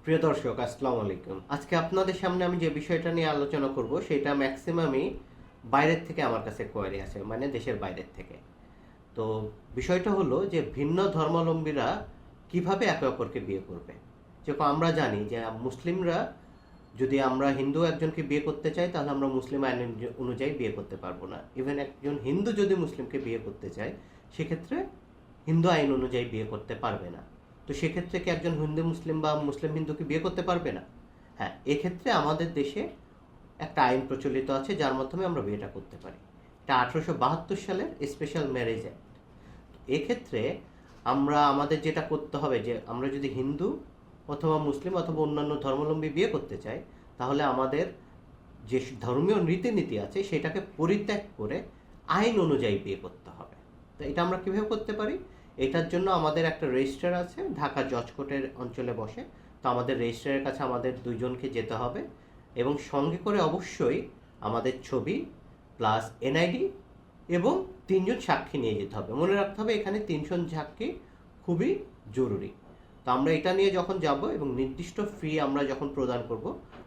প্রিয় দর্শক, আসসালামু আলাইকুম। আজকে আপনাদের সামনে আমি যে বিষয়টা নিয়ে আলোচনা করব সেটা ম্যাক্সিমামই বাইরের থেকে আমার কাছে কোয়ারি আছে, মানে দেশের বাইরের থেকে। তো বিষয়টা হলো যে ভিন্ন ধর্মাবলম্বীরা কিভাবে একে অপরকে বিয়ে করবে। যেরকম আমরা জানি যে মুসলিমরা, যদি আমরা হিন্দু একজনকে বিয়ে করতে চাই তাহলে আমরা মুসলিম আইন অনুযায়ী বিয়ে করতে পারবো না। ইভেন একজন হিন্দু যদি মুসলিমকে বিয়ে করতে চায় সেক্ষেত্রে হিন্দু আইন অনুযায়ী বিয়ে করতে পারবে না। তো সেক্ষেত্রে কি একজন হিন্দু মুসলিম বা মুসলিম হিন্দুকে বিয়ে করতে পারবে না? হ্যাঁ, এক্ষেত্রে আমাদের দেশে একটা আইন প্রচলিত আছে যার মাধ্যমে আমরা বিয়েটা করতে পারি। এটা 1872 সালের স্পেশাল ম্যারেজ অ্যাক্ট। এক্ষেত্রে আমরা আমাদের যেটা করতে হবে, যে আমরা যদি হিন্দু অথবা মুসলিম অথবা অন্যান্য ধর্মাবলম্বী বিয়ে করতে চাই তাহলে আমাদের যে ধর্মীয় রীতিনীতি আছে সেটাকে পরিত্যাগ করে আইন অনুযায়ী বিয়ে করতে হবে। তো এটা আমরা কীভাবে করতে পারি? এটার জন্য আমাদের একটা রেজিস্ট্রার আছে, ঢাকা জজ কোর্টের অঞ্চলে বসে। তো আমাদের রেজিস্ট্রারের কাছে আমাদের দুইজনকে যেতে হবে এবং সঙ্গে করে অবশ্যই আমাদের ছবি প্লাস এনআইডি এবং 3জন সাক্ষী নিয়ে যেতে হবে। মনে রাখতে হবে এখানে 3জন সাক্ষী খুবই জরুরি। তো আমরা এটা নিয়ে যখন যাব এবং নির্দিষ্ট ফি আমরা যখন প্রদান করব,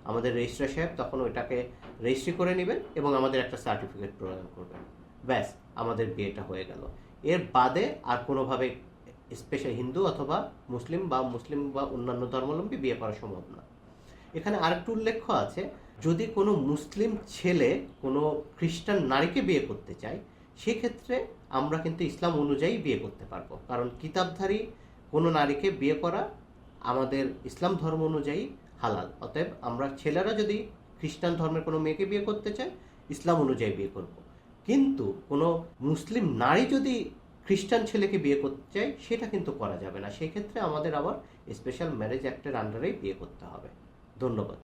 আমাদের রেজিস্ট্রার সাহেব তখন ওইটাকে রেজিস্ট্রি করে নেবেন এবং আমাদের একটা সার্টিফিকেট প্রদান করবেন। ব্যাস, আমাদের বিয়েটা হয়ে গেল। এর বাদে আর কোনোভাবে স্পেশাল হিন্দু অথবা মুসলিম বা অন্যান্য ধর্মাবলম্বী বিয়ে করা সম্ভব না। এখানে আরেকটু উল্লেখ্য আছে, যদি কোনো মুসলিম ছেলে কোনো খ্রিস্টান নারীকে বিয়ে করতে চায় সেক্ষেত্রে আমরা কিন্তু ইসলাম অনুযায়ী বিয়ে করতে পারবো, কারণ কিতাবধারী কোনো নারীকে বিয়ে করা আমাদের ইসলাম ধর্ম অনুযায়ী হালাল। অতএব আমরা ছেলেরা যদি খ্রিস্টান ধর্মের কোনো মেয়েকে বিয়ে করতে চায় ইসলাম অনুযায়ী বিয়ে করব। কিন্তু কোনো মুসলিম নারী যদি খ্রিস্টান ছেলেকে বিয়ে করতে চায় সেটা কিন্তু করা যাবে না। সেক্ষেত্রে আমাদের আবার স্পেশাল ম্যারেজ অ্যাক্টের আন্ডারেই বিয়ে করতে হবে। ধন্যবাদ।